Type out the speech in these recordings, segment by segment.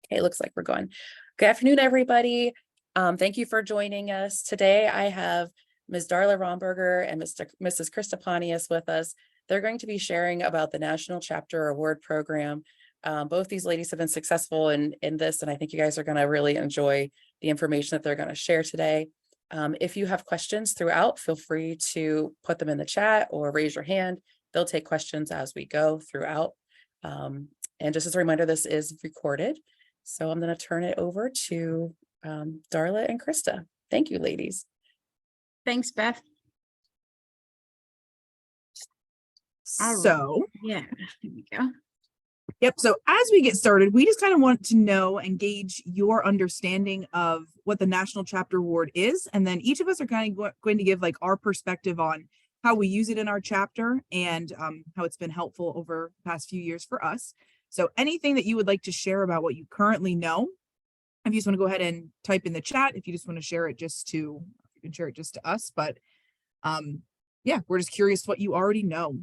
Okay, looks like we're going. Good afternoon, everybody. Thank you for joining us. Today I have Ms. Darla Romberger and Mrs. Krista Pontius with us. They're going to be sharing about the National Chapter Award Program. Both these ladies have been successful in this, and I think you guys are going to really enjoy the information that they're going to share today. If you have questions throughout, feel free to put them in the chat or raise your hand. They'll take questions as we go throughout. And just as a reminder, this is recorded. So I'm going to turn it over to Darla and Krista. Thank you, ladies. Thanks, Beth. So, yeah, here we go. Yep. So as we get started, we just kind of want to know and gauge your understanding of what the National Chapter Award is. And then each of us are kind of going to give like our perspective on how we use it in our chapter and how it's been helpful over the past few years for us. So anything that you would like to share about what you currently know, if you just want to go ahead and type in the chat, if you just want to share it you can share it just to us. But yeah, we're just curious what you already know.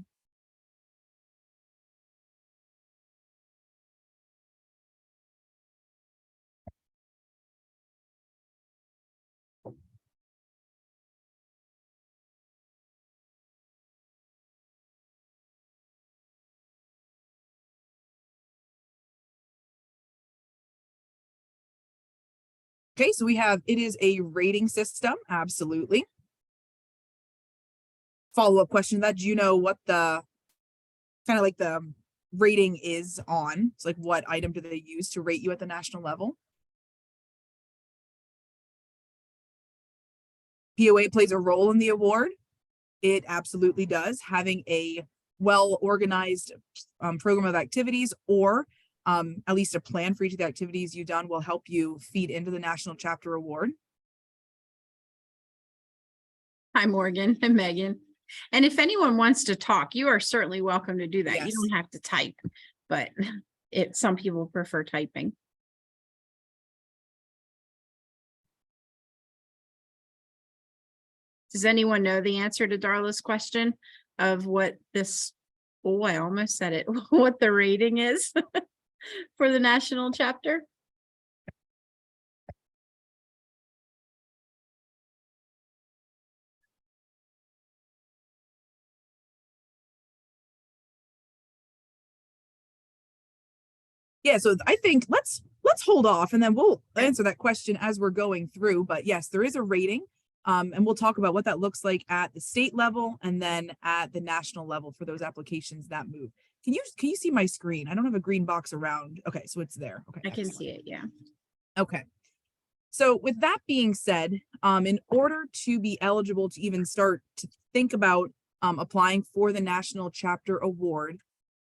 Okay, so it is a rating system, absolutely. Follow-up question to that, do you know what the kind of like the rating is on? It's like what item do they use to rate you at the national level? POA plays a role in the award. It absolutely does. Having a well-organized program of activities or at least a plan for each of the activities you've done will help you feed into the National Chapter Award. Hi, Morgan and Megan. And if anyone wants to talk, you are certainly welcome to do that. Yes. You don't have to type, but some people prefer typing. Does anyone know the answer to Darla's question of what this, oh, I almost said it, what the rating is for the national chapter? Yeah, so I think let's hold off and then we'll answer that question as we're going through. But yes, there is a rating. And we'll talk about what that looks like at the state level and then at the national level for those applications that move. Can you see my screen? I don't have a green box around. Okay, so it's there. Okay, I can see it, yeah. Okay. So with that being said, in order to be eligible to even start to think about applying for the National Chapter Award,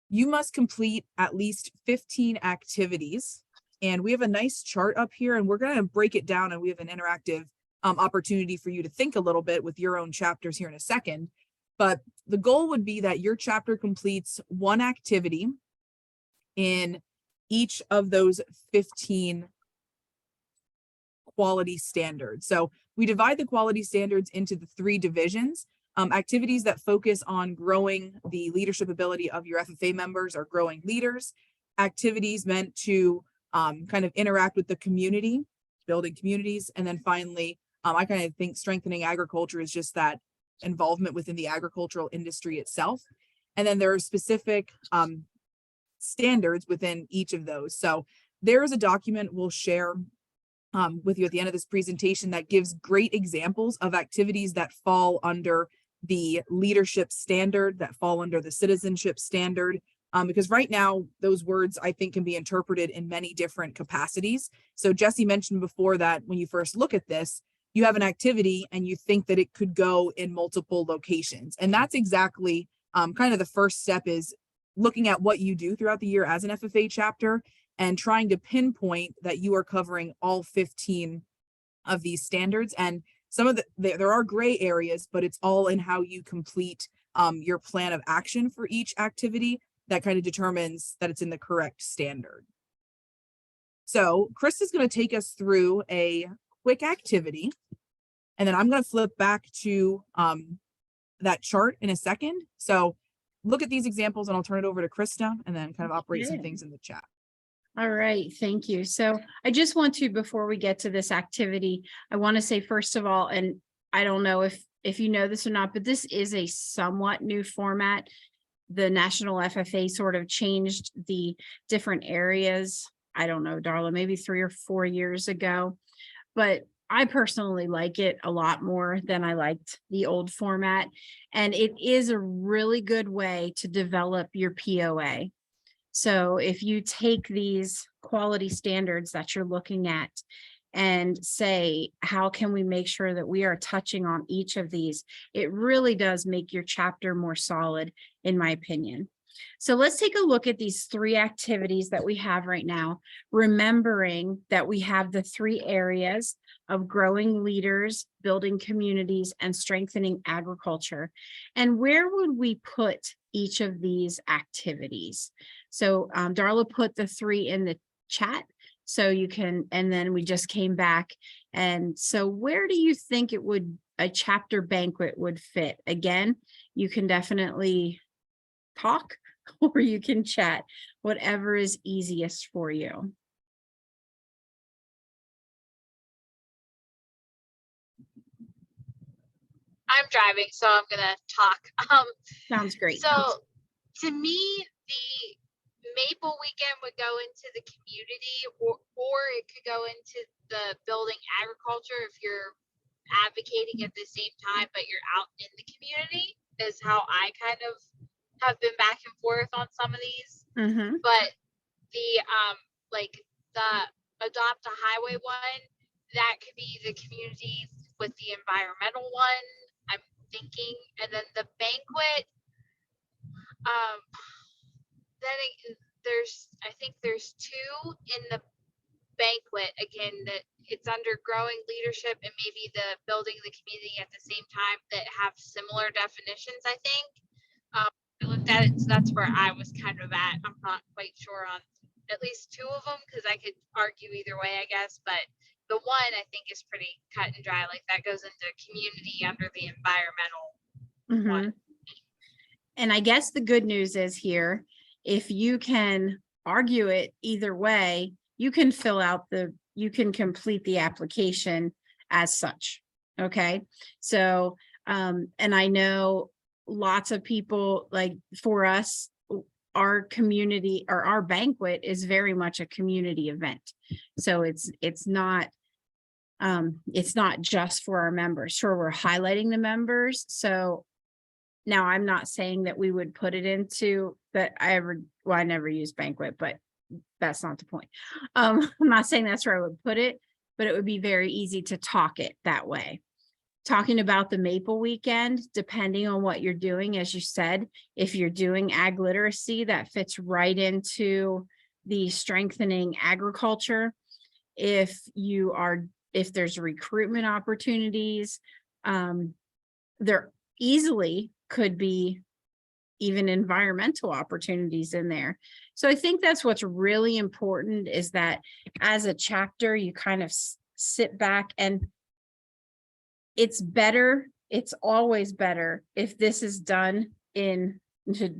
you must complete at least 15 activities. And we have a nice chart up here and we're going to break it down and we have an interactive opportunity for you to think a little bit with your own chapters here in a second. But the goal would be that your chapter completes one activity in each of those 15 quality standards. So we divide the quality standards into the 3 divisions. Activities that focus on growing the leadership ability of your FFA members or growing leaders. Activities meant to kind of interact with the community, building communities. And then finally, I kind of think strengthening agriculture is just that involvement within the agricultural industry itself. And then there are specific standards within each of those. So there is a document we'll share with you at the end of this presentation that gives great examples of activities that fall under the leadership standard, that fall under the citizenship standard, because right now those words I think can be interpreted in many different capacities. So Jesse mentioned before that when you first look at this, you have an activity and you think that it could go in multiple locations. And that's exactly kind of the first step, is looking at what you do throughout the year as an FFA chapter and trying to pinpoint that you are covering all 15 of these standards. And some of there are gray areas, but it's all in how you complete your plan of action for each activity that kind of determines that it's in the correct standard. So Krista's going to take us through a quick activity, and then I'm going to flip back to that chart in a second. So look at these examples and I'll turn it over to Krista and then kind of operate some things in the chat. All right, thank you. So I just want to, before we get to this activity, I want to say, first of all, and I don't know if you know this or not, but this is a somewhat new format. The National FFA sort of changed the different areas. I don't know, Darla, maybe 3 or 4 years ago, but I personally like it a lot more than I liked the old format. And it is a really good way to develop your POA. So if you take these quality standards that you're looking at and say, how can we make sure that we are touching on each of these? It really does make your chapter more solid, in my opinion. So let's take a look at these 3 activities that we have right now, remembering that we have the 3 areas of growing leaders, building communities, and strengthening agriculture. And where would we put each of these activities? So Darla put the 3 in the chat, so you can, and then we just came back. And so where do you think a chapter banquet would fit? Again, you can definitely talk or you can chat, whatever is easiest for you. I'm driving, so I'm gonna talk. Sounds great. So to me, the Maple Weekend would go into the community, or it could go into the building agriculture if you're advocating at the same time, but you're out in the community, is how I kind of have been back and forth on some of these. Mhm. But the like the adopt a highway one, that could be the community with the environmental one, I'm thinking. And then the banquet, then I think there's 2 in the banquet, again, that it's under growing leadership and maybe the building the community at the same time, that have similar definitions, I think. I looked at it, so that's where I was kind of at. I'm not quite sure on at least 2 of them, because I could argue either way, I guess, but the one I think is pretty cut and dry, like that goes into community under the environmental one. And I guess the good news is here, if you can argue it either way, you can you can complete the application as such. Okay. So, and I know lots of people, like for us, our community or our banquet is very much a community event. So it's not just for our members. Sure, we're highlighting the members. So now I'm not saying that we would put it into that I never use banquet, but that's not the point. I'm not saying that's where I would put it, but it would be very easy to talk it that way. Talking about the Maple Weekend, depending on what you're doing, as you said, if you're doing ag literacy, that fits right into the strengthening agriculture. If there's recruitment opportunities, there easily could be even environmental opportunities in there. So I think that's what's really important, is that as a chapter, you kind of sit back, and it's always better if this is done in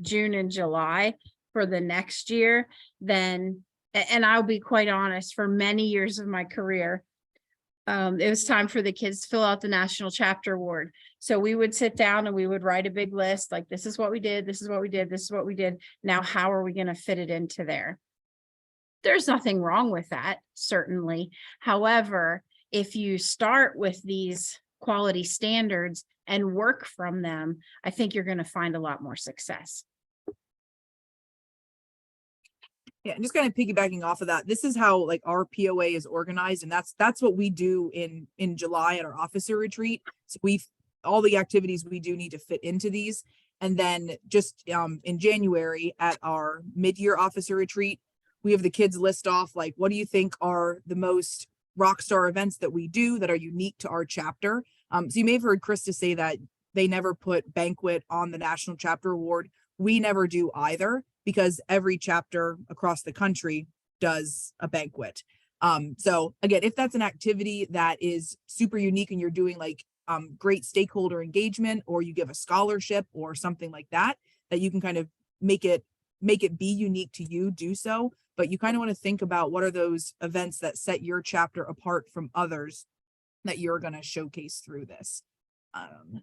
June and July for the next year than, and I'll be quite honest, for many years of my career, it was time for the kids to fill out the national chapter award. So we would sit down and we would write a big list, like, this is what we did, this is what we did, this is what we did. Now, how are we going to fit it into there? There's nothing wrong with that, certainly. However, if you start with these quality standards and work from them, I think you're going to find a lot more success. Yeah, and just kind of piggybacking off of that, this is how like our POA is organized, and that's what we do in July at our officer retreat. So all the activities we do need to fit into these, and then just in January at our mid-year officer retreat, we have the kids list off, like, what do you think are the most rock star events that we do that are unique to our chapter? So you may have heard Krista say that they never put banquet on the National Chapter Award. We never do either, because every chapter across the country does a banquet. So again, if that's an activity that is super unique and you're doing like great stakeholder engagement, or you give a scholarship or something like that, that you can kind of make it make it be unique to you, do so. But you kind of want to think about what are those events that set your chapter apart from others that you're going to showcase through this.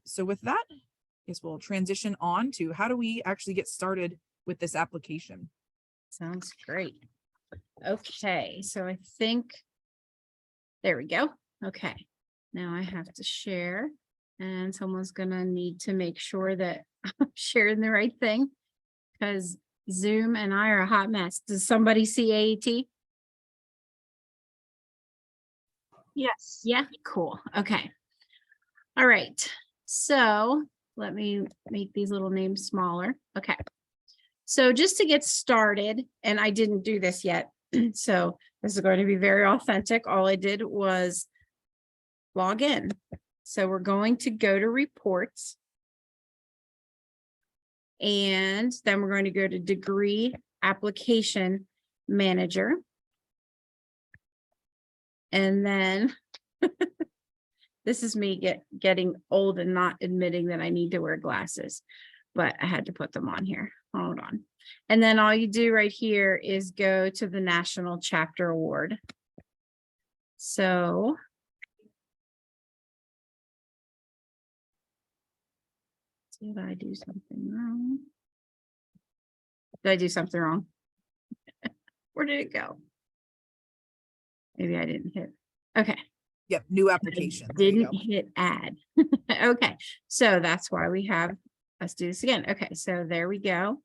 So with that, I guess we'll transition on to how do we actually get started with this application. Sounds great. Okay, so I think, there we go. Okay, now I have to share, and someone's gonna need to make sure that I'm sharing the right thing, because Zoom and I are a hot mess. Does somebody see AET? Yes. Yeah, cool. Okay. All right. So let me make these little names smaller. Okay. So just to get started, and I didn't do this yet, so this is going to be very authentic. All I did was log in. So we're going to go to reports. And then we're going to go to degree application manager. And then this is me getting old and not admitting that I need to wear glasses, but I had to put them on here. Hold on. And then all you do right here is go to the National Chapter Award. So did I do something wrong? Did I do something wrong? Where did it go? Maybe I didn't hit. Okay. Yep, new application. There you Didn't go. hit add. Okay, so that's why we have, let's do this again. Okay, so there we go.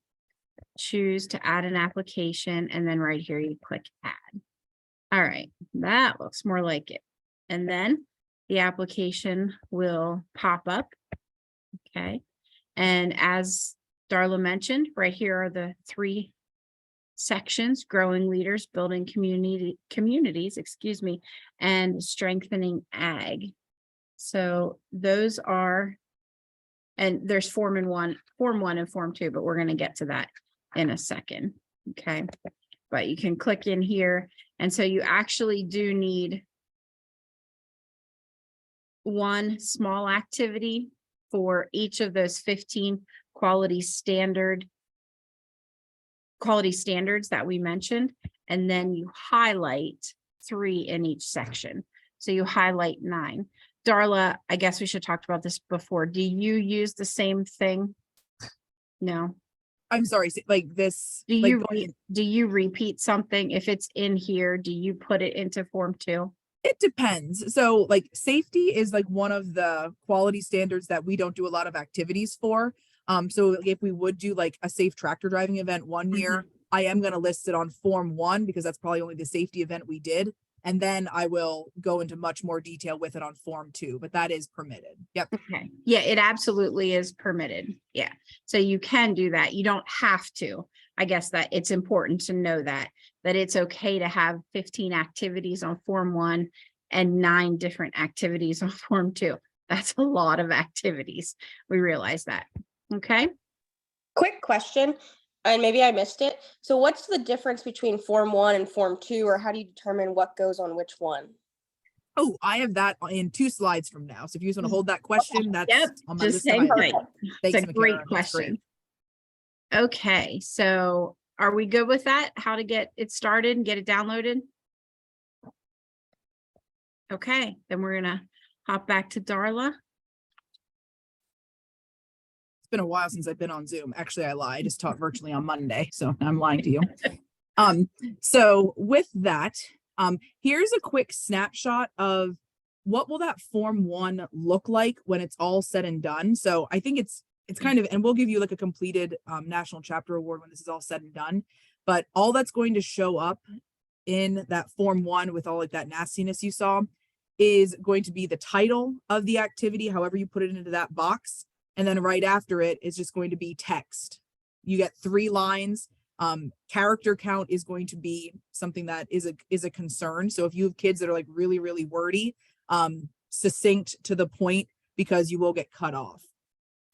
Choose to add an application, and then right here you click add. All right, that looks more like it. And then the application will pop up. Okay, and as Darla mentioned, right here are the 3 sections: growing leaders, building communities, excuse me, and strengthening ag. So those are, and there's form 1 and form 2, but we're going to get to that in a second. Okay, but you can click in here, and so you actually do need one small activity for each of those 15 quality standards that we mentioned, and then you highlight 3 in each section. So you highlight 9. Darla, I guess we should talk about this before. Do you use the same thing? No. I'm sorry, like this. Do like you going- do you repeat something? If it's in here, do you put it into form 2? It depends. So like safety is like one of the quality standards that we don't do a lot of activities for. So if we would do like a safe tractor driving event one year, I am going to list it on form 1 because that's probably only the safety event we did. And then I will go into much more detail with it on form 2, but that is permitted. Yep. Okay. Yeah, it absolutely is permitted. Yeah. So you can do that. You don't have to. I guess that it's important to know that it's okay to have 15 activities on form 1 and 9 different activities on form 2. That's a lot of activities. We realize that. Okay. Quick question, and maybe I missed it. So what's the difference between Form 1 and Form 2, or how do you determine what goes on which one? Oh, I have that in 2 slides from now. So if you just want to hold that question, that's Yep, on my just list. of hang items. tight. Thanks, It's a great Makara. That's great. question. Okay, so are we good with that? How to get it started and get it downloaded? Okay, then we're gonna hop back to Darla. It's been a while since I've been on Zoom. Actually, I lie. I just taught virtually on Monday, so I'm lying to you. So with that, here's a quick snapshot of what will that form 1 look like when it's all said and done. So I think it's kind of, and we'll give you like a completed National Chapter Award when this is all said and done. But all that's going to show up in that form 1 with all like that nastiness you saw is going to be the title of the activity, however you put it into that box. And then right after it is just going to be text. You get 3 lines. Character count is going to be something that is a concern. So if you have kids that are like really, really wordy, succinct to the point, because you will get cut off.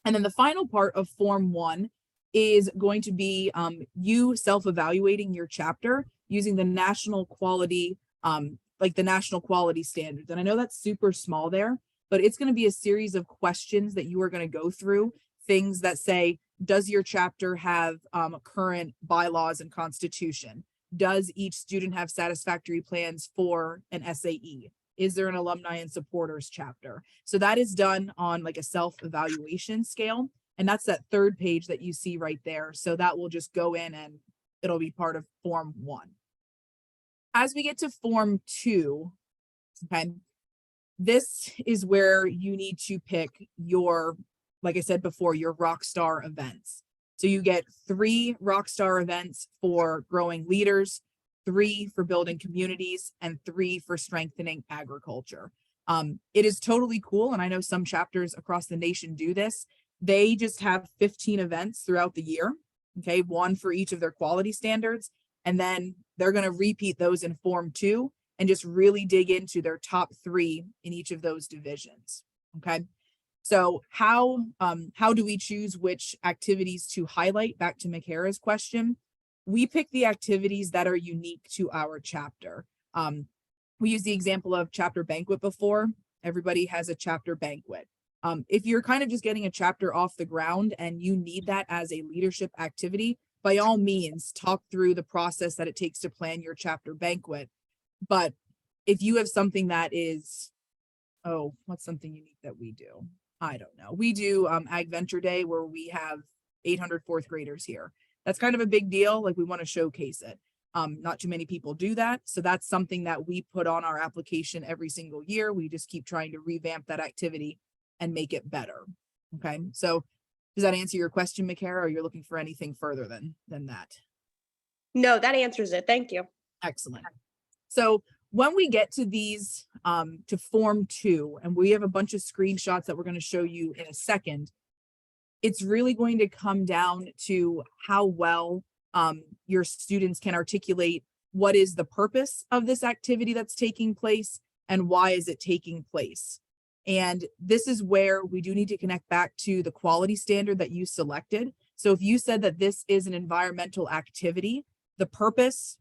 And then the final part of form 1 is going to be you self-evaluating your chapter using the national quality, like the national quality standards. And I know that's super small there, but it's going to be a series of questions that you are going to go through, things that say, Does your chapter have current bylaws and constitution? Does each student have satisfactory plans for an SAE? Is there an alumni and supporters chapter? So that is done on like a self-evaluation scale. And that's that third page that you see right there. So that will just go in and it'll be part of Form 1. As we get to Form 2, okay, this is where you need to pick your, like I said before, your rock star events. So you get 3 rock star events for growing leaders, 3 for building communities, and 3 for strengthening agriculture. It is totally cool. And I know some chapters across the nation do this. They just have 15 events throughout the year. Okay, 1 for each of their quality standards. And then they're going to repeat those in Form 2 and just really dig into their top 3 in each of those divisions. Okay. So how do we choose which activities to highlight? Back to McHara's question. We pick the activities that are unique to our chapter. We used the example of chapter banquet before. Everybody has a chapter banquet. If you're kind of just getting a chapter off the ground and you need that as a leadership activity, by all means, talk through the process that it takes to plan your chapter banquet. But if you have something that is, oh, what's something unique that we do? I don't know. We do Ag Venture Day where we have 800 fourth graders here. That's kind of a big deal. Like we want to showcase it. Not too many people do that. So that's something that we put on our application every single year. We just keep trying to revamp that activity and make it better. Okay. So does that answer your question, McHara, or you're looking for anything further than that? No, that answers it. Thank you. Excellent. So when we get to these, to Form 2, and we have a bunch of screenshots that we're going to show you in a second, it's really going to come down to how well your students can articulate what is the purpose of this activity that's taking place and why is it taking place. And this is where we do need to connect back to the quality standard that you selected. So if you said that this is an environmental activity, the purpose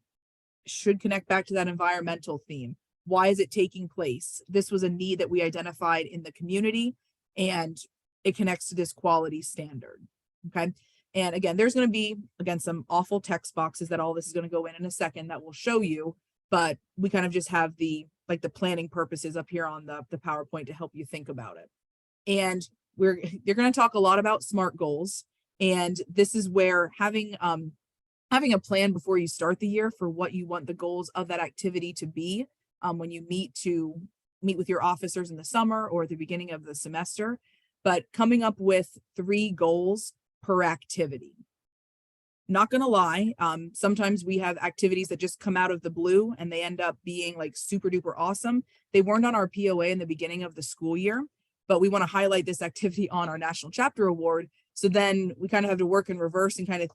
should connect back to that environmental theme. Why is it taking place? This was a need that we identified in the community and it connects to this quality standard. Okay. And again, there's going to be, again, some awful text boxes that all this is going to go in a second that will show you, but we kind of just have the planning purposes up here on the PowerPoint to help you think about it. And you're going to talk a lot about SMART goals. And this is where having a plan before you start the year for what you want the goals of that activity to be when you meet with your officers in the summer or at the beginning of the semester, but coming up with 3 goals per activity. Not gonna lie, sometimes we have activities that just come out of the blue and they end up being like super duper awesome. They weren't on our POA in the beginning of the school year, but we want to highlight this activity on our National Chapter Award. So then we kind of have to work in reverse and kind of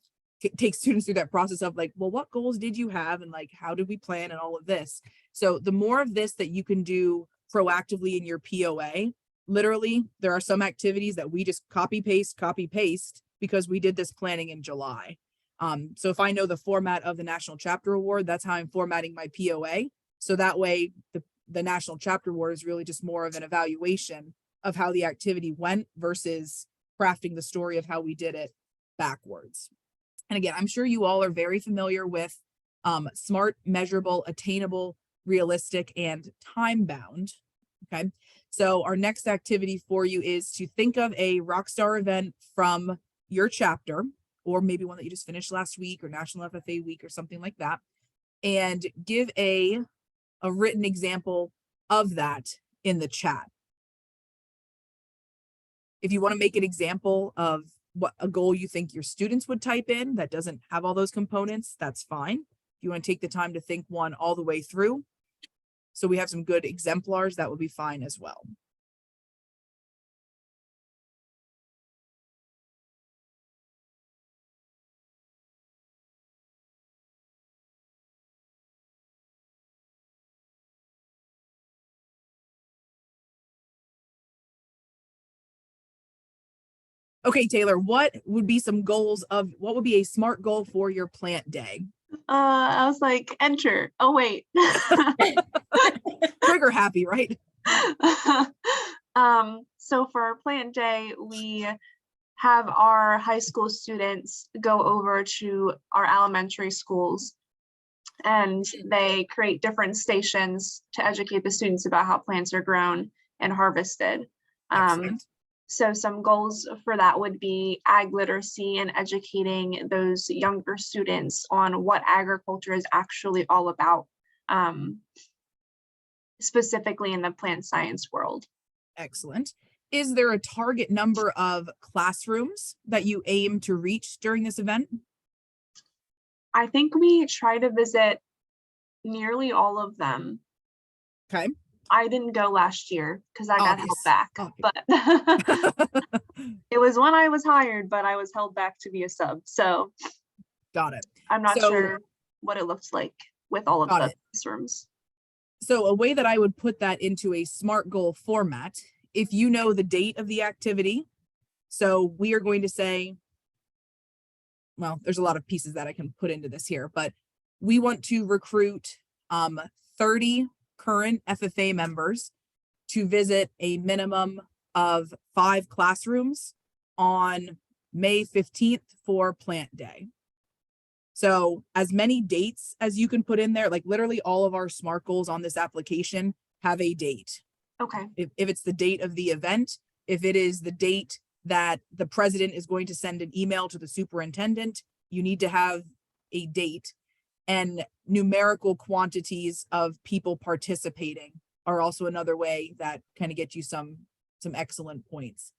take students through that process of like, well, what goals did you have? And like, how did we plan and all of this? So the more of this that you can do proactively in your POA, literally, there are some activities that we just copy paste because we did this planning in July. So if I know the format of the National Chapter Award, that's how I'm formatting my POA. So that way the National Chapter Award is really just more of an evaluation of how the activity went versus crafting the story of how we did it backwards. And again, I'm sure you all are very familiar with SMART, measurable, attainable, realistic, and time-bound. Okay, so our next activity for you is to think of a rockstar event from your chapter, or maybe one that you just finished last week or National FFA week or something like that, and give a written example of that in the chat. If you want to make an example of what a goal you think your students would type in that doesn't have all those components, that's fine. If you want to take the time to think one all the way through, so we have some good exemplars, that would be fine as well. Okay, Taylor, what would be a SMART goal for your plant day? I was like, enter. Oh, wait. Trigger happy, right? So for our plant day, we have our high school students go over to our elementary schools, and they create different stations to educate the students about how plants are grown and harvested. Excellent. So some goals for that would be ag literacy and educating those younger students on what agriculture is actually all about, specifically in the plant science world. Excellent. Is there a target number of classrooms that you aim to reach during this event? I think we try to visit nearly all of them. Okay. I didn't go last year because I got held Obvious. back, Okay. but it was when I was hired, but I was held back to be a sub. So Got it. I'm not So- sure what it looks like with all of Got the it. classrooms. So a way that I would put that into a SMART goal format, if you know the date of the activity, so we are going to say, well, there's a lot of pieces that I can put into this here, but we want to recruit 30 current FFA members to visit a minimum of 5 classrooms on May 15th for Plant Day. So as many dates as you can put in there, like literally all of our SMART goals on this application have a date. Okay. If it's the date of the event, if it is the date that the president is going to send an email to the superintendent, you need to have a date. And numerical quantities of people participating are also another way that kind of get you some excellent points.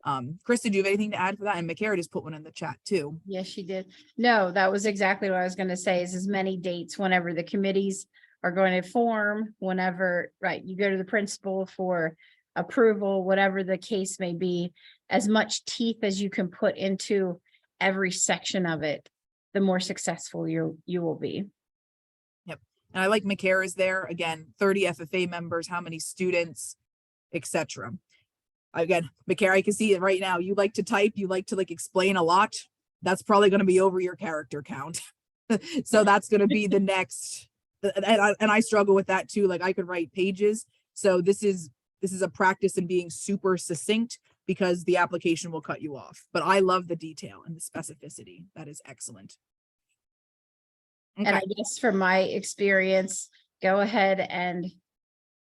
Krista, do you have anything to add for that? And McCara just put one in the chat too. Yes, she did. No, that was exactly what I was gonna say, is as many dates whenever the committees are going to form, whenever, right, you go to the principal for approval, whatever the case may be, as much teeth as you can put into every section of it, the more successful you will be. And I like McCara's there. Again, 30 FFA members, how many students, etc. Again, McCara, I can see it right now. You like to type, you like to like explain a lot. That's probably going to be over your character count. So that's going to be the next. And I struggle with that too. Like I could write pages. So this is a practice in being super succinct because the application will cut you off. But I love the detail and the specificity. That is excellent. And I guess from my experience, go ahead and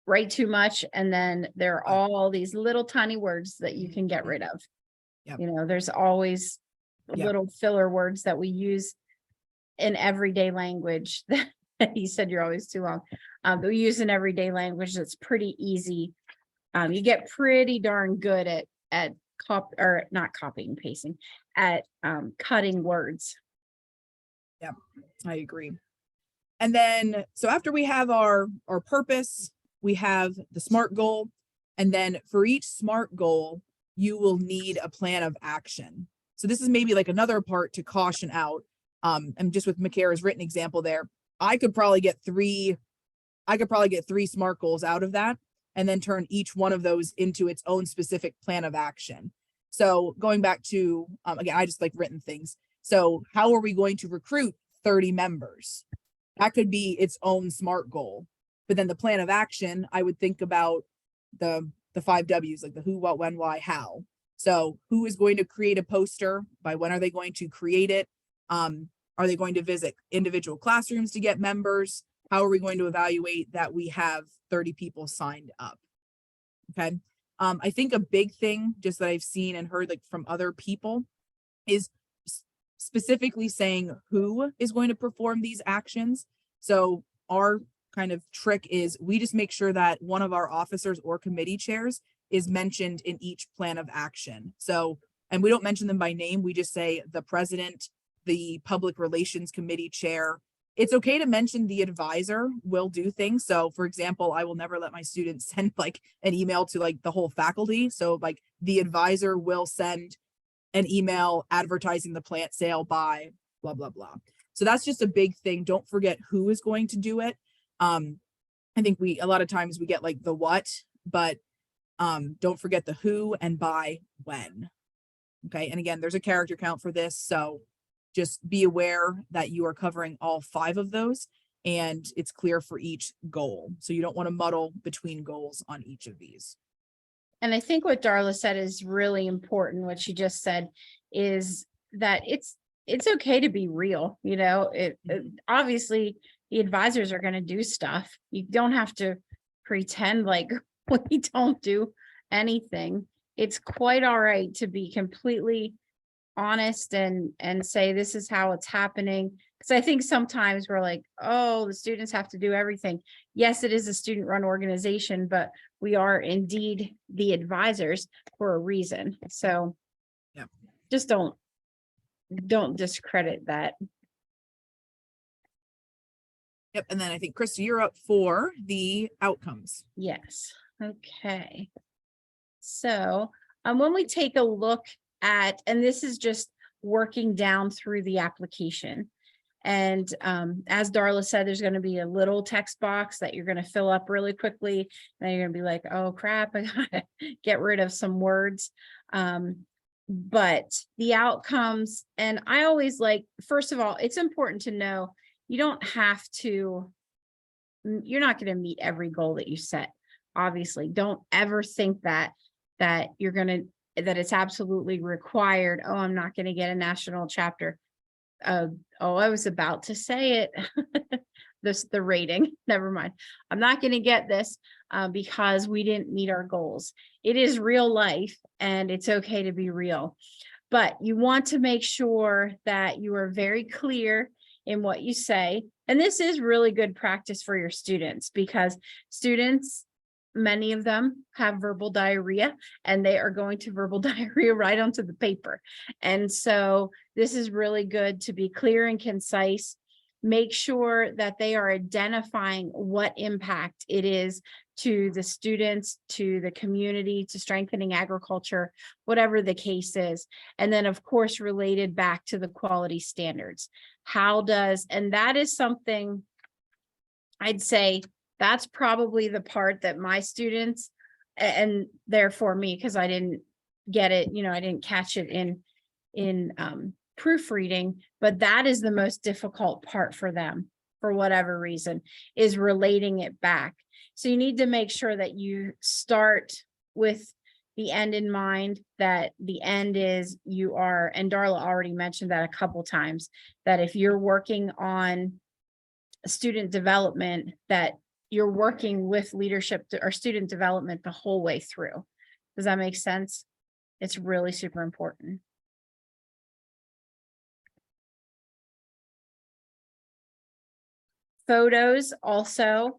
write too much. And then there are all these little tiny words that you can get rid of. Yep. You know, there's always Yep. little filler words that we use in everyday language that he said you're always too long. But we use in everyday language that's pretty easy. You get pretty darn good at not copying and pasting, at cutting words. I agree. And then, so after we have our purpose, we have the SMART goal. And then for each SMART goal, you will need a plan of action. So this is maybe like another part to caution out. And just with McCara's written example there, I could probably get three SMART goals out of that and then turn each one of those into its own specific plan of action. So going back to, again, I just like written things. So how are we going to recruit 30 members? That could be its own SMART goal. But then the plan of action, I would think about the 5 W's, like the who, what, when, why, how. So who is going to create a poster? By when are they going to create it? Are they going to visit individual classrooms to get members? How are we going to evaluate that we have 30 people signed up? Okay. I think a big thing just that I've seen and heard like from other people is specifically saying who is going to perform these actions. So our kind of trick is we just make sure that one of our officers or committee chairs is mentioned in each plan of action. So, and we don't mention them by name. We just say the president, the public relations committee chair. It's okay to mention the advisor will do things. So for example, I will never let my students send like an email to like the whole faculty. So like the advisor will send an email advertising the plant sale by blah, blah, blah. So that's just a big thing. Don't forget who is going to do it. I think a lot of times we get like the what, but don't forget the who and by when. Okay. And again, there's a character count for this. So just be aware that you are covering all 5 of those and it's clear for each goal. So you don't want to muddle between goals on each of these. And I think what Darla said is really important. What she just said is that it's okay to be real. You know, obviously the advisors are going to do stuff. You don't have to pretend like we don't do anything. It's quite all right to be completely honest and say this is how it's happening. Because I think sometimes we're like, oh, the students have to do everything. Yes, it is a student-run organization, but we are indeed the advisors for a reason. So Yeah. just don't discredit that. Yep. And then I think Krista, you're up for the outcomes. Yes. Okay. So when we take a look at, and this is just working down through the application. And as Darla said, there's going to be a little text box that you're going to fill up really quickly. And you're going to be like, oh crap, I gotta get rid of some words. But the outcomes, and I always like, first of all, it's important to know you don't have to, you're not going to meet every goal that you set. Obviously, don't ever think that you're going to, that it's absolutely required. Oh, I'm not going to get a national chapter. Oh, I was about to say it. The rating, never mind. I'm not going to get this because we didn't meet our goals. It is real life and it's okay to be real, but you want to make sure that you are very clear in what you say. And this is really good practice for your students, because students, many of them have verbal diarrhea, and they are going to verbal diarrhea right onto the paper. And so this is really good to be clear and concise. Make sure that they are identifying what impact it is to the students, to the community, to strengthening agriculture, whatever the case is. And then of course, related back to the quality standards. How does, and that is something I'd say that's probably the part that my students, and therefore me, because I didn't get it, you know, I didn't catch it in proofreading, but that is the most difficult part for them, for whatever reason, is relating it back. So you need to make sure that you start with the end in mind, that the end is you are, and Darla already mentioned that a couple times, that if you're working on student development, that you're working with leadership or student development the whole way through. Does that make sense? It's really super important. Photos also,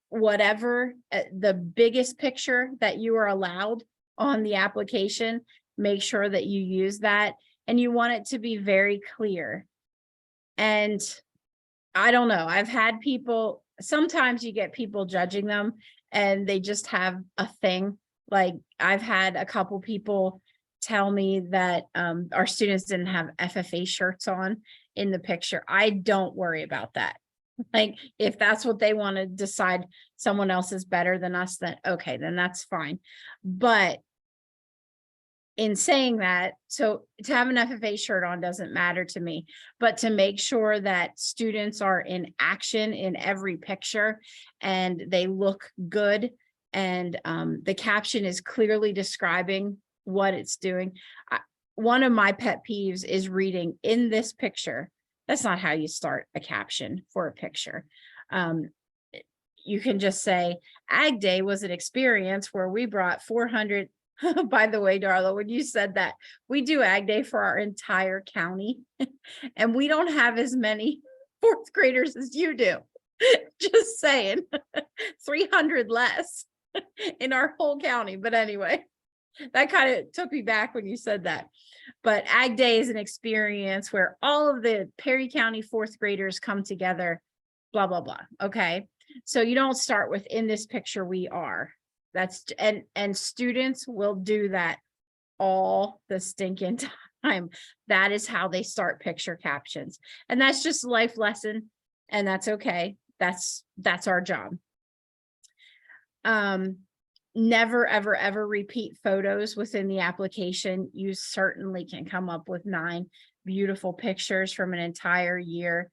whatever the biggest picture that you are allowed on the application, make sure that you use that, and you want it to be very clear. And I don't know, I've had people, sometimes you get people judging them and they just have a thing. Like I've had a couple people tell me that our students didn't have FFA shirts on in the picture. I don't worry about that. Like if that's what they want to decide, someone else is better than us, then okay, then that's fine. But in saying that, so to have an FFA shirt on doesn't matter to me, but to make sure that students are in action in every picture and they look good, and the caption is clearly describing what it's doing. One of my pet peeves is reading in this picture. That's not how you start a caption for a picture. You can just say, Ag Day was an experience where we brought 400. By the way, Darla, when you said that, we do Ag Day for our entire county, and we don't have as many fourth graders as you do. Just saying, 300 less in our whole county. But anyway, that kind of took me back when you said that. But Ag Day is an experience where all of the Perry County fourth graders come together, blah, blah, blah. Okay. So you don't start with in this picture we are. That's, and students will do that all the stinking time. That is how they start picture captions. And that's just a life lesson. And that's okay. That's our job. Never, ever, ever repeat photos within the application. You certainly can come up with 9 beautiful pictures from an entire year.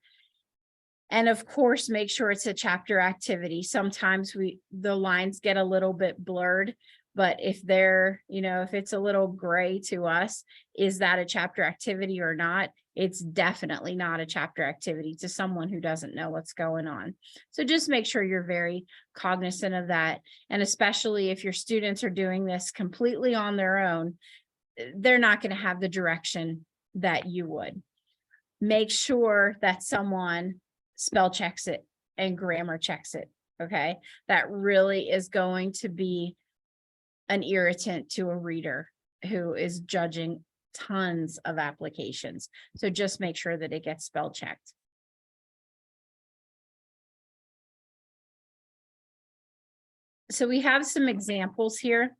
And of course, make sure it's a chapter activity. Sometimes the lines get a little bit blurred But if they're, if it's a little gray to us, is that a chapter activity or not? It's definitely not a chapter activity to someone who doesn't know what's going on. So just make sure you're very cognizant of that. And especially if your students are doing this completely on their own, they're not going to have the direction that you would. Make sure that someone spell checks it and grammar checks it. Okay. That really is going to be an irritant to a reader who is judging tons of applications. So just make sure that it gets spell checked. So we have some examples here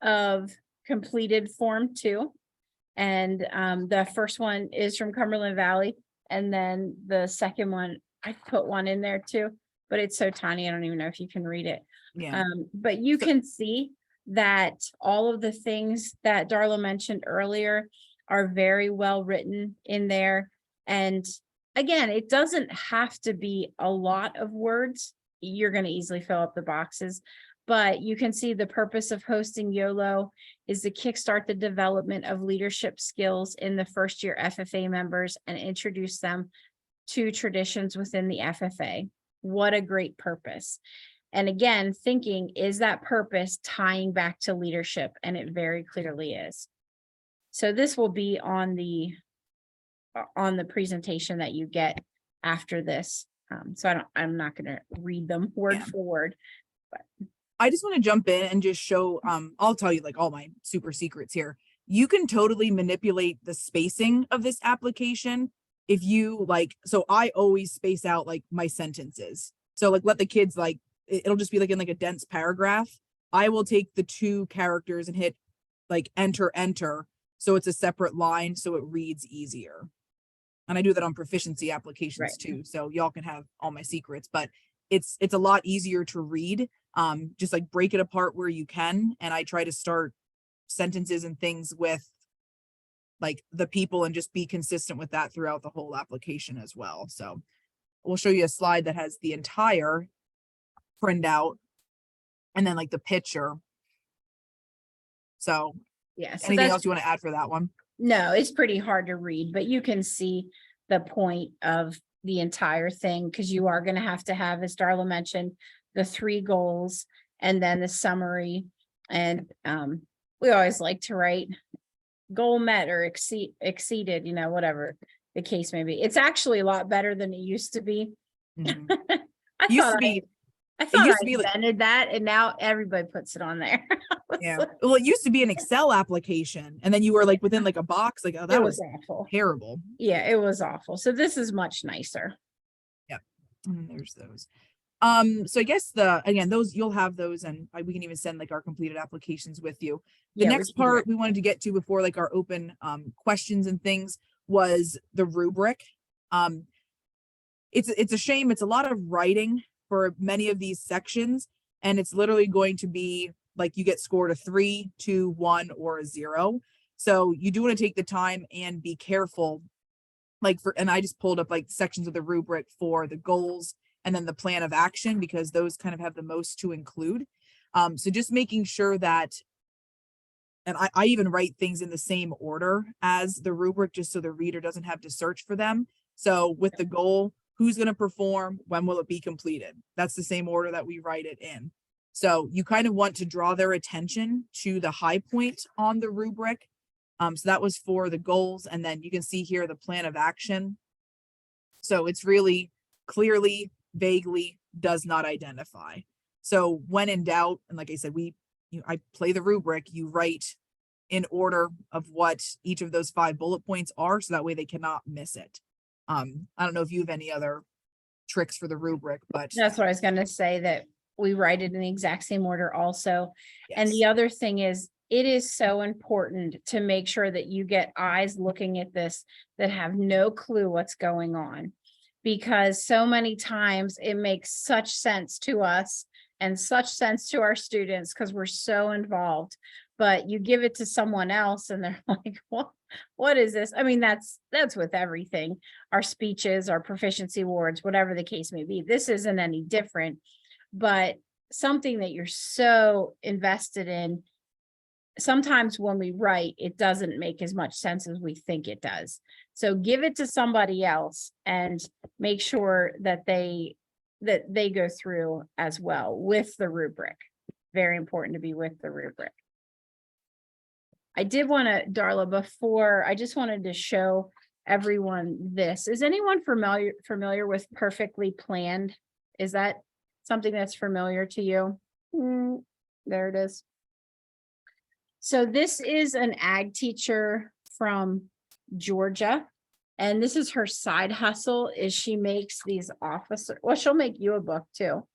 of completed Form 2. And the first one is from Cumberland Valley. And then the second one, I put one in there too, but it's so tiny, I don't even know if you can read it. Yeah. But you can see that all of the things that Darla mentioned earlier are very well written in there. And again, it doesn't have to be a lot of words. You're going to easily fill up the boxes, but you can see the purpose of hosting YOLO is to kickstart the development of leadership skills in the first year FFA members and introduce them to traditions within the FFA. What a great purpose. And again, thinking, is that purpose tying back to leadership? And it very clearly is. So this will be on the presentation that you get after this. So I'm not going to read them word for word. But I just want to jump in and just show, I'll tell you like all my super secrets here. You can totally manipulate the spacing of this application if you like, so I always space out like my sentences. So like let the kids like, it'll just be like in like a dense paragraph. I will take the 2 characters and hit like enter. So it's a separate line. So it reads easier. And I do that on proficiency applications too. So y'all can have all my secrets, but it's a lot easier to read. Just like break it apart where you can. And I try to start sentences and things with like the people and just be consistent with that throughout the whole application as well. So we'll show you a slide that has the entire printout and then like the picture. So yeah, so anything else you want to add for that one? No, it's pretty hard to read, but you can see the point of the entire thing because you are going to have, as Darla mentioned, the 3 goals and then the summary. And we always like to write goal met or exceeded, whatever the case may be. It's actually a lot better than it used to be. Mhm. I Used thought to be, I thought used I to be like- invented that, and now everybody puts it on there. yeah. Well, it used to be an Excel application, and then you were like within like a box, like, oh, that It was was awful. terrible. Yeah, it was awful. So this is much nicer. And there's those. So I guess those you'll have those, and we can even send like our completed applications with you. The Yeah, we next can do part that. we wanted to get to before like our open questions and things was the rubric. It's a shame. It's a lot of writing for many of these sections, and it's literally going to be like you get scored a 3, 2, 1, or a 0. So you do want to take the time and be careful. And I just pulled up like sections of the rubric for the goals and then the plan of action, because those kind of have the most to include. So just making sure that, and I even write things in the same order as the rubric, just so the reader doesn't have to search for them. So with the goal, who's going to perform, when will it be completed? That's the same order that we write it in. So you kind of want to draw their attention to the high point on the rubric. So that was for the goals. And then you can see here the plan of action. So it's really clearly, vaguely does not identify. So when in doubt, and like I said, I play the rubric, you write in order of what each of those 5 bullet points are, so that way they cannot miss it. I don't know if you have any other tricks for the rubric, but That's what I was going to say, that we write it in the exact same order also. And the other thing is, it is so important to make sure that you get eyes looking at this that have no clue what's going on, because so many times it makes such sense to us and such sense to our students because we're so involved, but you give it to someone else and they're like, what is this? I mean, that's with everything, our speeches, our proficiency awards, whatever the case may be. This isn't any different, but something that you're so invested in, sometimes when we write, it doesn't make as much sense as we think it does. So give it to somebody else and make sure that they go through as well with the rubric. Very important to be with the rubric. I did want to, Darla, before, I just wanted to show everyone this. Is anyone familiar with perfectly planned? Is that something that's familiar to you? There it is. So this is an ag teacher from Georgia. And this is her side hustle, is she makes these well, she'll make you a book too.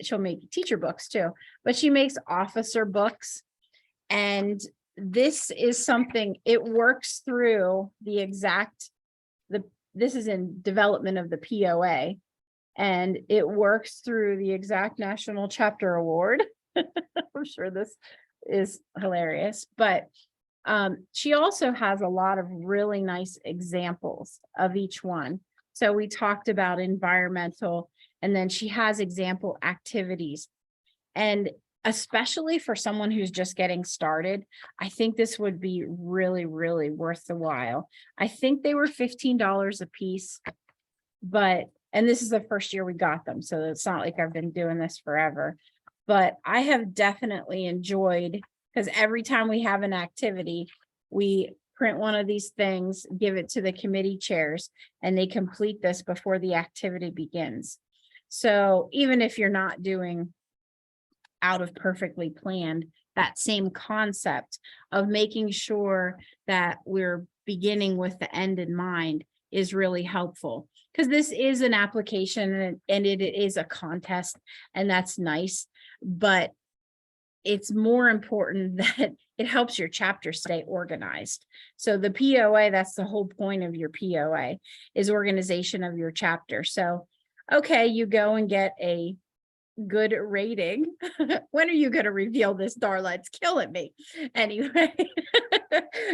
She'll make teacher books too, but she makes officer books. And this is something, it works through the exact, this is in development of the POA, and it works through the exact National Chapter Award. I'm sure this is hilarious, but she also has a lot of really nice examples of each one. So we talked about environmental, and then she has example activities. And especially for someone who's just getting started, I think this would be really, really worth the while. I think they were $15 a piece, and this is the first year we got them, so it's not like I've been doing this forever, but I have definitely enjoyed, because every time we have an activity, we print one of these things, give it to the committee chairs, and they complete this before the activity begins. So even if you're not doing out of perfectly planned, that same concept of making sure that we're beginning with the end in mind is really helpful, because this is an application and it is a contest, and that's nice, but it's more important that it helps your chapter stay organized. So the POA, that's the whole point of your POA, is organization of your chapter. So, okay, you go and get a good rating. When are you going to reveal this, Darla? It's killing me. Anyway,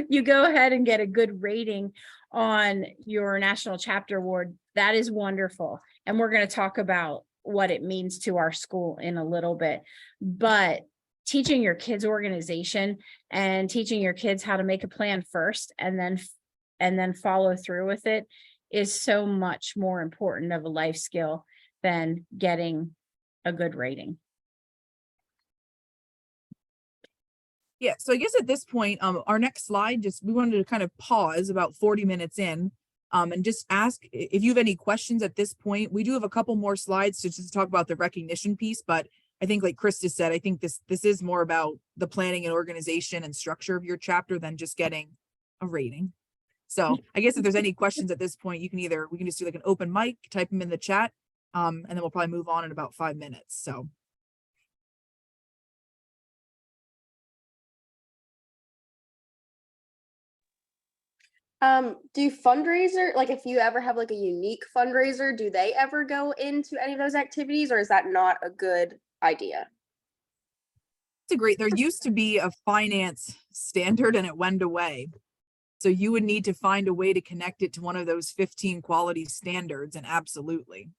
you go ahead and get a good rating on your National Chapter Award. That is wonderful. And we're going to talk about what it means to our school in a little bit. But teaching your kids organization and teaching your kids how to make a plan first and then follow through with it is so much more important of a life skill than getting a good rating. Yeah, so I guess at this point, our next slide, we wanted to kind of pause about 40 minutes in, and just ask if you have any questions at this point. We do have a couple more slides to just talk about the recognition piece, but I think, like Krista said, I think this is more about the planning and organization and structure of your chapter than just getting a rating. So I guess if there's any questions at this point, we can just do like an open mic, type them in the chat, and then we'll probably move on in about 5 minutes. So. Do fundraiser, like if you ever have like a unique fundraiser, do they ever go into any of those activities, or is that not a good idea? There used to be a finance standard and it went away. So you would need to find a way to connect it to one of those 15 quality standards, and absolutely.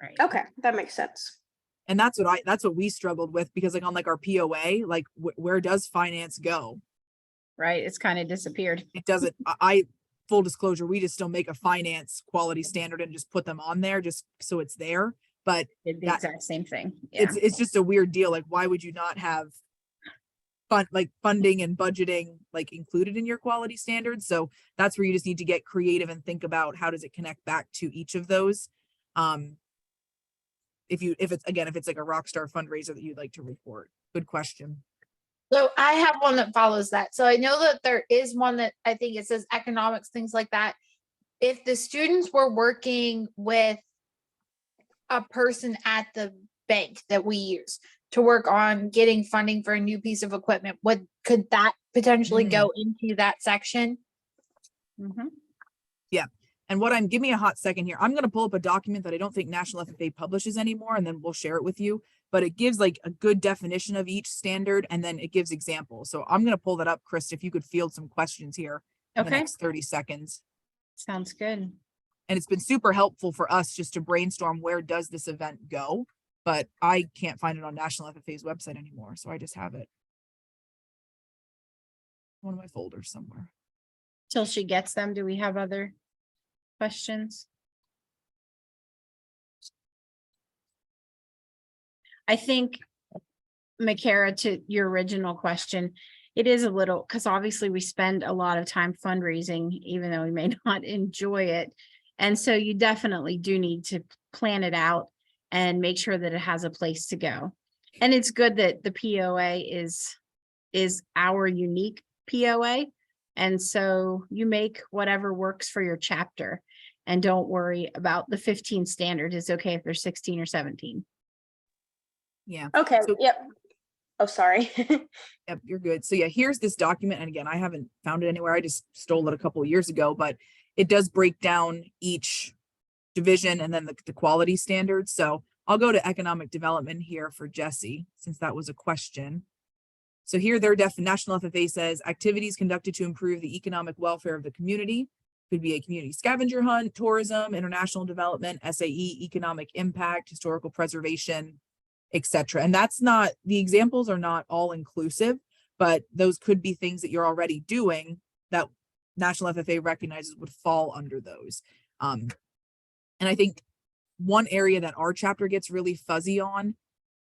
Right. Okay, that makes sense. And that's what we struggled with, because like on like our POA, like where does finance go? Right. It's kind of disappeared. It doesn't, full disclosure, we just still make a finance quality standard and just put them on there just so it's there. But The exact same thing. Yeah. it's just a weird deal. Like, why would you not have funding and budgeting like included in your quality standards? So that's where you just need to get creative and think about how does it connect back to each of those. If it's like a rock star fundraiser that you'd like to report. Good question. So I have one that follows that. So I know that there is one that I think it says economics, things like that. If the students were working with a person at the bank that we use to work on getting funding for a new piece of equipment, could that potentially go into that section? Mm-hmm. Yeah. And give me a hot second here. I'm going to pull up a document that I don't think National FFA publishes anymore, and then we'll share it with you. But it gives like a good definition of each standard, and then it gives examples. So I'm going to pull that up, Chris, if you could field some questions here in the next 30 seconds. Sounds good. And it's been super helpful for us just to brainstorm, where does this event go? but I can't find it on National FFA's website anymore. So I just have it. One of my folders somewhere. Till she gets them, do we have other questions? I think, Makara, to your original question, it is a little, because obviously we spend a lot of time fundraising, even though we may not enjoy it. And so you definitely do need to plan it out and make sure that it has a place to go. And it's good that the POA is our unique POA. And so you make whatever works for your chapter, and don't worry about the 15 standard. It's okay if there's 16 or 17. Yeah. Okay, So- yep. Oh, sorry. Yep, you're good. So yeah, here's this document. And again, I haven't found it anywhere. I just stole it a couple of years ago, but it does break down each division and then the quality standards. So I'll go to economic development here for Jesse, since that was a question. So here their National FFA says activities conducted to improve the economic welfare of the community. Could be a community scavenger hunt, tourism, international development, SAE, economic impact, historical preservation, etc. And that's not, the examples are not all inclusive, but those could be things that you're already doing that National FFA recognizes would fall under those. And I think one area that our chapter gets really fuzzy on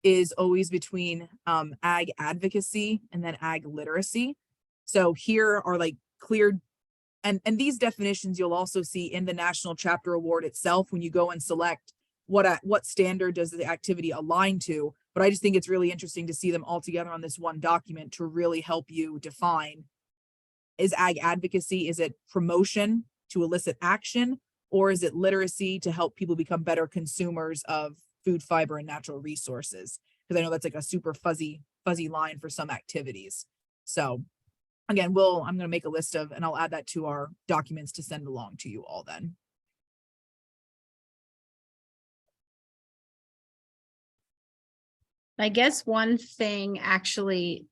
is always between ag advocacy and then ag literacy. So here are like clear, and these definitions you'll also see in the National Chapter Award itself when you go and select what standard does the activity align to. But I just think it's really interesting to see them all together on this one document to really help you define, is ag advocacy, is it promotion to elicit action, or is it literacy to help people become better consumers of food, fiber, and natural resources? Because I know that's like a super fuzzy line for some activities. So again, I'm going to make a list of, and I'll add that to our documents to send along to you all then. I guess one thing actually,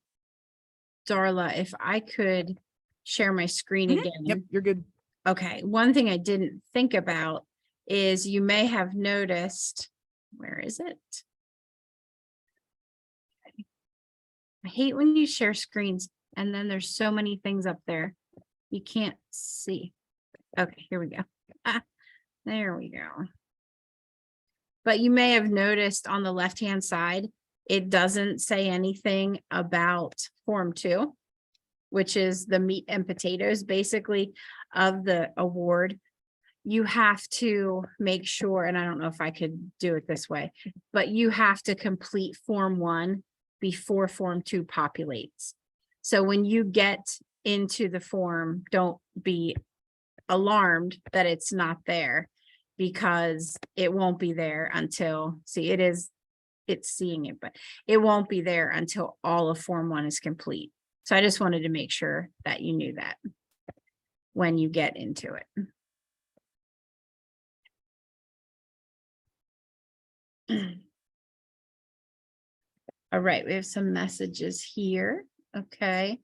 Darla, if I could share my screen again. Yep, you're good. Okay, one thing I didn't think about is you may have noticed, where is it? I hate when you share screens and then there's so many things up there you can't see. Okay, here we go. There we go. But you may have noticed on the left-hand side, it doesn't say anything about Form 2, which is the meat and potatoes, basically, of the award. You have to make sure, and I don't know if I could do it this way, but you have to complete Form 1 before Form 2 populates. So when you get into the form, don't be alarmed that it's not there, because it won't be there until, see, it's seeing it, but it won't be there until all of Form 1 is complete. So I just wanted to make sure that you knew that when you get into it. All right, we have some messages here. Okay.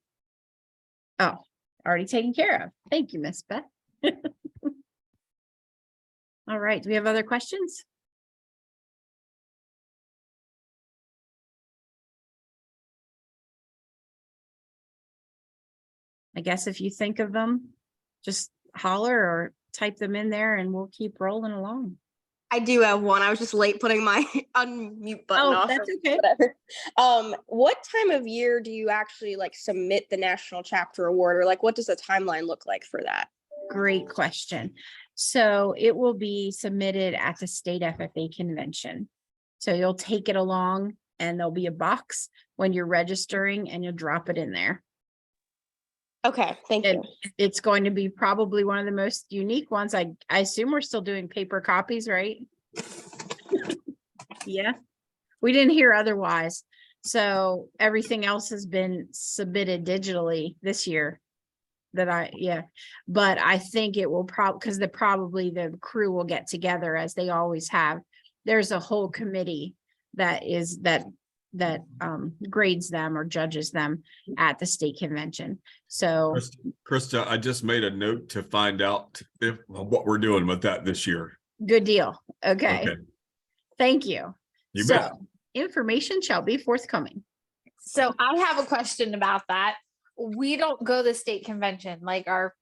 Oh, already taken care of. Thank you, Miss Beth. All right, do we have other questions? I guess if you think of them, just holler or type them in there and we'll keep rolling along. I do have one. I was just late putting my unmute button off. That's or okay. Whatever. What time of year do you actually like submit the National Chapter Award, or like what does the timeline look like for that? Great question. So it will be submitted at the state FFA convention. So you'll take it along and there'll be a box when you're registering and you'll drop it in there. Okay, thank you. And it's going to be probably one of the most unique ones. I assume we're still doing paper copies, right? Yeah, we didn't hear otherwise. So everything else has been submitted digitally this year. But I think it will because probably the crew will get together as they always have. There's a whole committee that grades them or judges them at the state convention. So Krista, I just made a note to find out what we're doing with that this year. good deal. Okay. Thank you. You bet. So information shall be forthcoming. So I have a question about that. We don't go to state convention, like our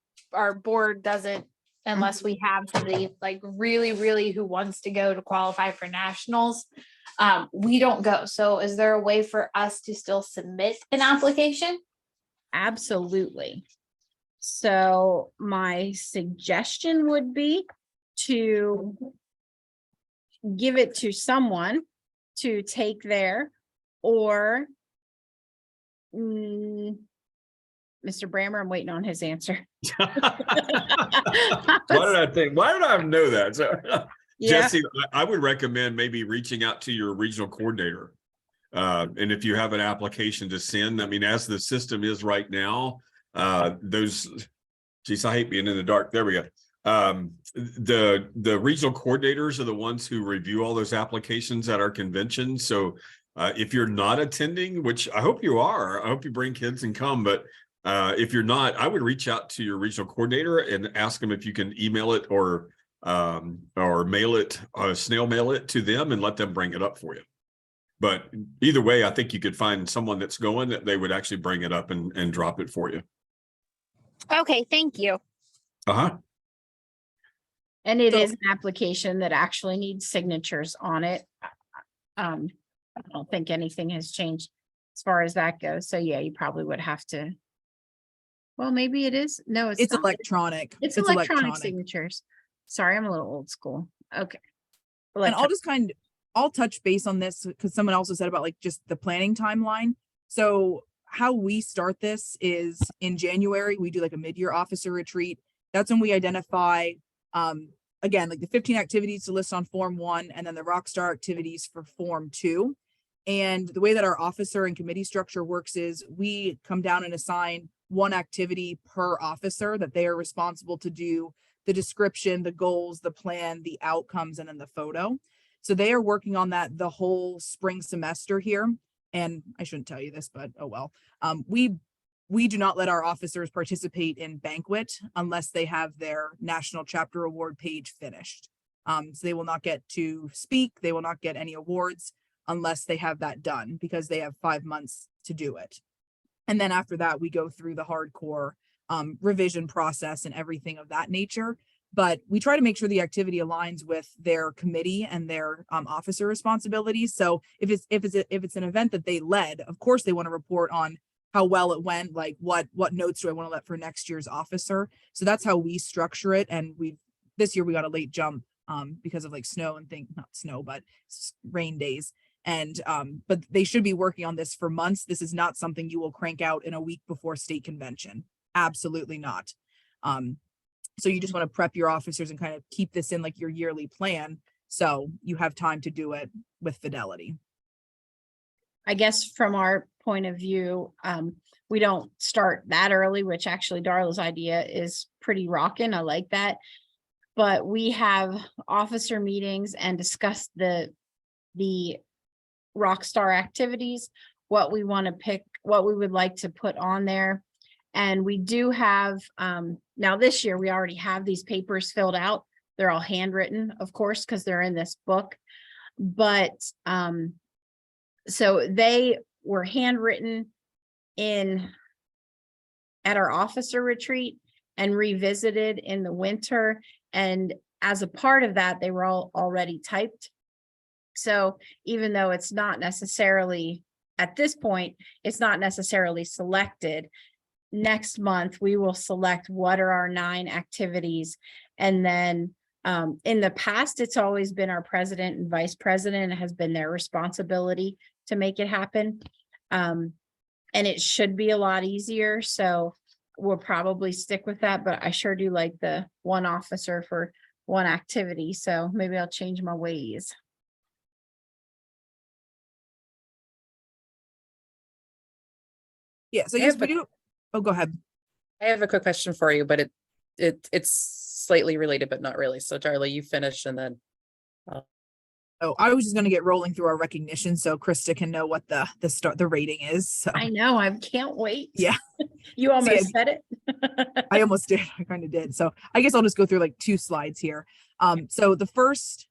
board doesn't, unless we have somebody like really who wants to go to qualify for nationals. We don't go. So is there a way for us to still submit an application? Absolutely. So my suggestion would be to give it to someone to take there, or Mr. Brammer, I'm waiting on his answer. Why did I know that? So, Yeah. Jesse, I would recommend maybe reaching out to your regional coordinator. And if you have an application to send, I mean, as the system is right now, geez, I hate being in the dark. There we go. The regional coordinators are the ones who review all those applications at our convention. So if you're not attending, which I hope you are, I hope you bring kids and come, but if you're not, I would reach out to your regional coordinator and ask them if you can email it or mail it, snail mail it to them and let them bring it up for you. But either way, I think you could find someone that's going that they would actually bring it up and drop it for you. Okay, thank you. Uh-huh. And it So- is an application that actually needs signatures on it. I don't think anything has changed as far as that goes. So yeah, you probably would have to. Well, maybe it is. No, it's It's not. electronic. It's electronic signatures. Sorry, I'm a little old school. Okay. And I'll touch base on this because someone also said about like just the planning timeline. So how we start this is in January, we do like a mid-year officer retreat. That's when we identify, again, like the 15 activities to list on Form 1 and then the Rockstar activities for Form 2. And the way that our officer and committee structure works is we come down and assign one activity per officer that they are responsible to do the description, the goals, the plan, the outcomes, and then the photo. So they are working on that the whole spring semester here. And I shouldn't tell you this, but oh well. We do not let our officers participate in banquet unless they have their national chapter award page finished. So they will not get to speak. They will not get any awards unless they have that done because they have 5 months to do it. And then after that, we go through the hardcore revision process and everything of that nature. But we try to make sure the activity aligns with their committee and their officer responsibilities. So if it's an event that they led, of course they want to report on how well it went, like what notes do I want to let for next year's officer. So that's how we structure it. And this year we got a late jump because of like snow and not snow, but rain days. And but they should be working on this for months. This is not something you will crank out in a week before state convention. Absolutely not. So you just want to prep your officers and kind of keep this in like your yearly plan. So you have time to do it with fidelity. I guess from our point of view, we don't start that early, which actually Darla's idea is pretty rocking. I like that. But we have officer meetings and discuss the Rockstar activities, what we want to pick, what we would like to put on there. And we do have, now this year, we already have these papers filled out. They're all handwritten, of course, because they're in this book. But so they were handwritten at our officer retreat and revisited in the winter. And as a part of that, they were all already typed. So even though it's not necessarily, at this point, it's not necessarily selected, next month, we will select what are our 9 activities. And then in the past, it's always been our president and vice president. It has been their responsibility to make it happen. And it should be a lot easier. So we'll probably stick with that. But I sure do like the one officer for one activity. So maybe I'll change my ways. Yeah. So I yes, have we do. Oh, go ahead. I have a quick question for you, but it's slightly related, but not really. So Darla, you finish and then. Oh, I was just going to get rolling through our recognition so Krista can know what the rating is. So I know, I can't wait. Yeah. You almost said it. I almost did. I kind of did. So I guess I'll just go through like 2 slides here. So the first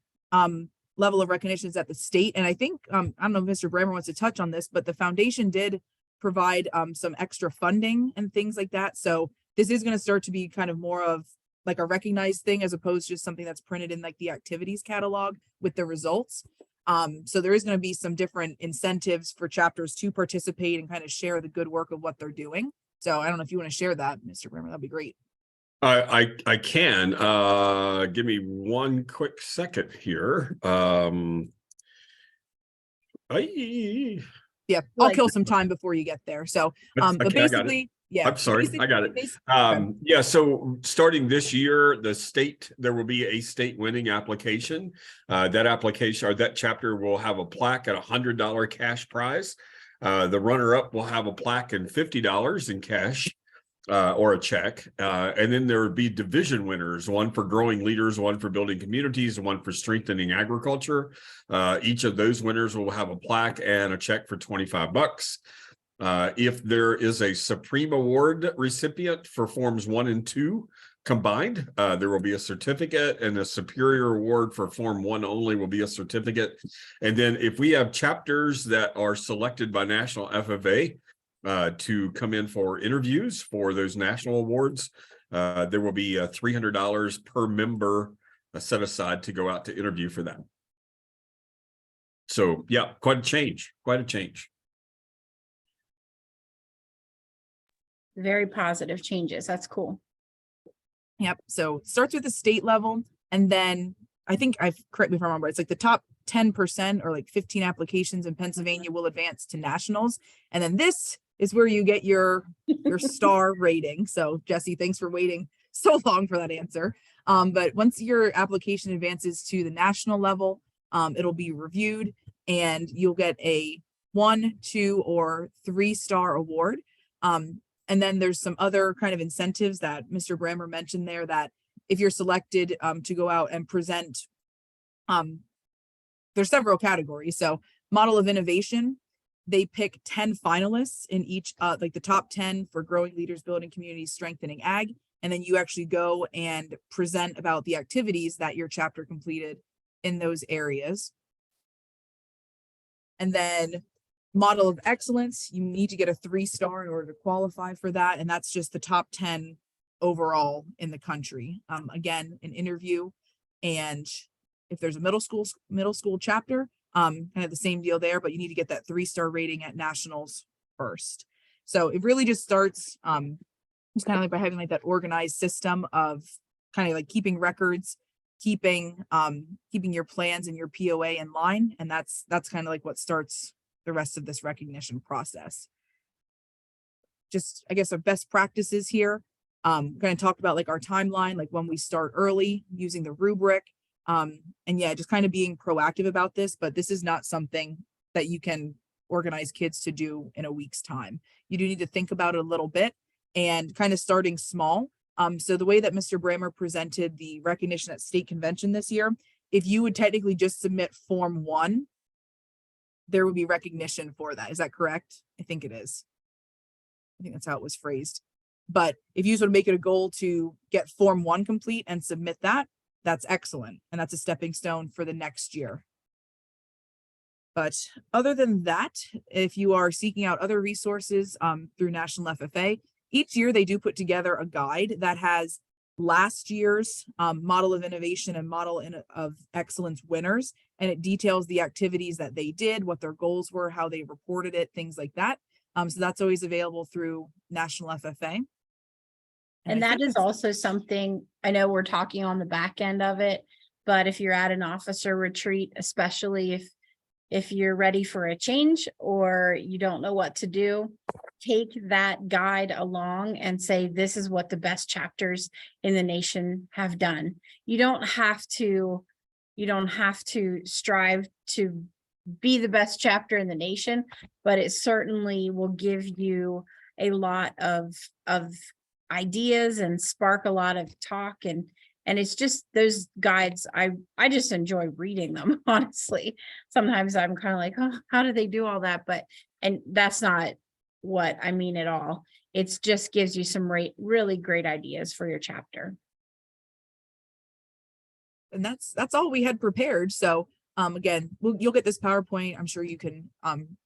level of recognition is at the state. And I think, I don't know if Mr. Brammer wants to touch on this, but the foundation did provide some extra funding and things like that. So this is going to start to be kind of more of like a recognized thing as opposed to just something that's printed in like the activities catalog with the results. So there is going to be some different incentives for chapters to participate and kind of share the good work of what they're doing. So I don't know if you want to share that, Mr. Brammer, that'd be great. I can, give me one quick second here. Yeah, I'll kill some time before you get there. So, but Okay, I got it. basically, yeah. I'm sorry, I got it. Okay. Yeah, so starting this year, there will be a state winning application. That application or that chapter will have a plaque at $100 cash prize. The runner-up will have a plaque and $50 in cash. Or a check, and then there would be division winners, one for growing leaders, one for building communities, and one for strengthening agriculture. Each of those winners will have a plaque and a check for $25. If there is a Supreme Award recipient for Forms 1 and 2 combined, there will be a certificate, and a Superior Award for Form 1 only will be a certificate. And then if we have chapters that are selected by National FFA, to come in for interviews for those national awards, there will be $300 per member set aside to go out to interview for that. So yeah, quite a change. Very positive changes. That's cool. Yep. So it starts with the state level, and then I think correct me if I remember, it's like the top 10% or like 15 applications in Pennsylvania will advance to nationals, and then this is where you get your star rating. So Jesse, thanks for waiting so long for that answer. But once your application advances to the national level, it'll be reviewed and you'll get a 1, 2, or 3-star award. And then there's some other kind of incentives that Mr. Brammer mentioned there, that if you're selected to go out and present, there's several categories. So model of innovation, they pick 10 finalists in each, like the top 10 for growing leaders, building communities, strengthening ag. And then you actually go and present about the activities that your chapter completed in those areas. And then model of excellence, you need to get a 3-star in order to qualify for that. And that's just the top 10 overall in the country. Again, an interview. And if there's a middle school chapter, kind of the same deal there, but you need to get that 3-star rating at nationals first. So it really just starts just kind of like by having like that organized system of kind of like keeping records, keeping your plans and your POA in line. And that's kind of like what starts the rest of this recognition process. Just, I guess, our best practices here. Going to talk about like our timeline, like when we start early using the rubric. And yeah, just kind of being proactive about this, but this is not something that you can organize kids to do in a week's time. You do need to think about it a little bit and kind of starting small. So the way that Mr. Brammer presented the recognition at state convention this year, if you would technically just submit Form 1, there would be recognition for that. Is that correct? I think it is. I think that's how it was phrased. But if you sort of make it a goal to get Form 1 complete and submit that, that's excellent. And that's a stepping stone for the next year. But other than that, if you are seeking out other resources through National FFA, each year they do put together a guide that has last year's model of innovation and model of excellence winners. And it details the activities that they did, what their goals were, how they reported it, things like that. So that's always available through National FFA. And that is also something, I know we're talking on the back end of it, but if you're at an officer retreat, especially if you're ready for a change or you don't know what to do, take that guide along and say, this is what the best chapters in the nation have done. You don't have to strive to be the best chapter in the nation, but it certainly will give you a lot of ideas and spark a lot of talk, and it's just those guides, I just enjoy reading them, honestly. Sometimes I'm kind of like, oh, how do they do all that? And that's not what I mean at all. It's just gives you some really great ideas for your chapter. And that's all we had prepared. So Again, you'll get this PowerPoint. I'm sure you can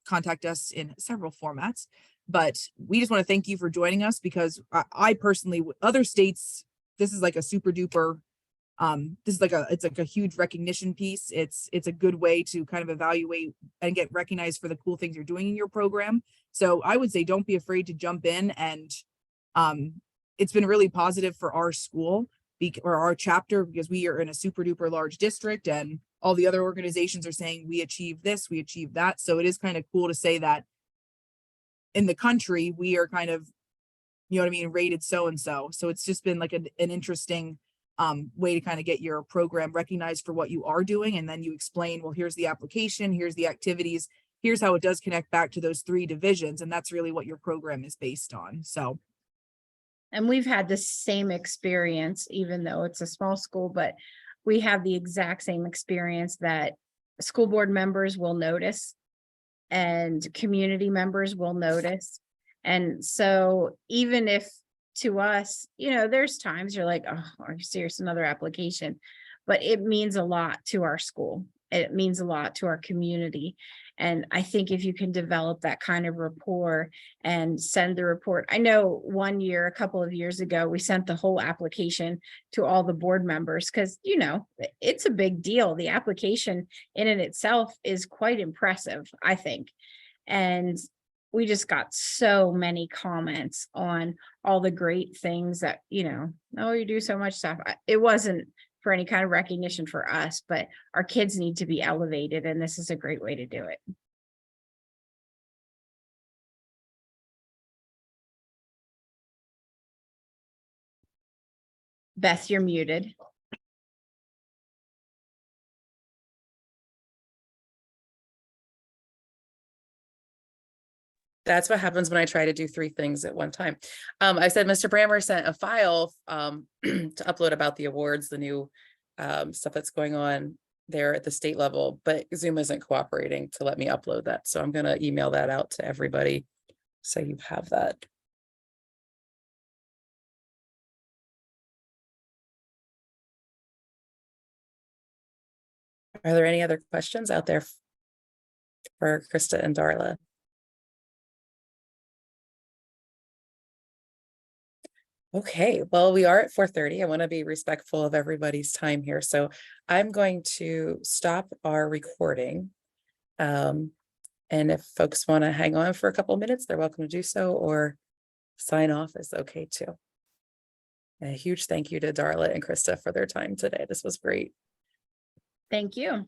contact us in several formats, but we just want to thank you for joining us, because I personally, other states, this is like a super duper, this is like it's like a huge recognition piece. It's a good way to kind of evaluate and get recognized for the cool things you're doing in your program. So I would say don't be afraid to jump in, and it's been really positive for our school or our chapter, because we are in a super duper large district, and all the other organizations are saying we achieved this, we achieved that. So it is kind of cool to say that in the country, we are kind of, you know what I mean, rated so-and-so. So it's just been like an interesting way to kind of get your program recognized for what you are doing. And then you explain, well, here's the application, here's the activities, here's how it does connect back to those 3 divisions. And that's really what your program is based on. So. And we've had the same experience, even though it's a small school, but we have the exact same experience that school board members will notice and community members will notice. And so even if to us, you know, there's times you're like, oh, are you serious? Another application, but it means a lot to our school. It means a lot to our community. And I think if you can develop that kind of rapport and send the report. I know one year, a couple of years ago, we sent the whole application to all the board members because, you know, it's a big deal. The application in and itself is quite impressive, I think. And we just got so many comments on all the great things that, you know, oh, you do so much stuff. It wasn't for any kind of recognition for us, but our kids need to be elevated, and this is a great way to do it. Beth, you're muted. That's what happens when I try to do 3 things at one time. I said Mr. Brammer sent a file to upload about the awards, the new stuff that's going on there at the state level, but Zoom isn't cooperating to let me upload that. So I'm going to email that out to everybody so you have that. Are there any other questions out there for Krista and Darla? Okay, well, we are at 4:30. I want to be respectful of everybody's time here. So I'm going to stop our recording. And if folks want to hang on for a couple of minutes, they're welcome to do so, or sign off is okay too. And a huge thank you to Darla and Krista for their time today. This was great. Thank you.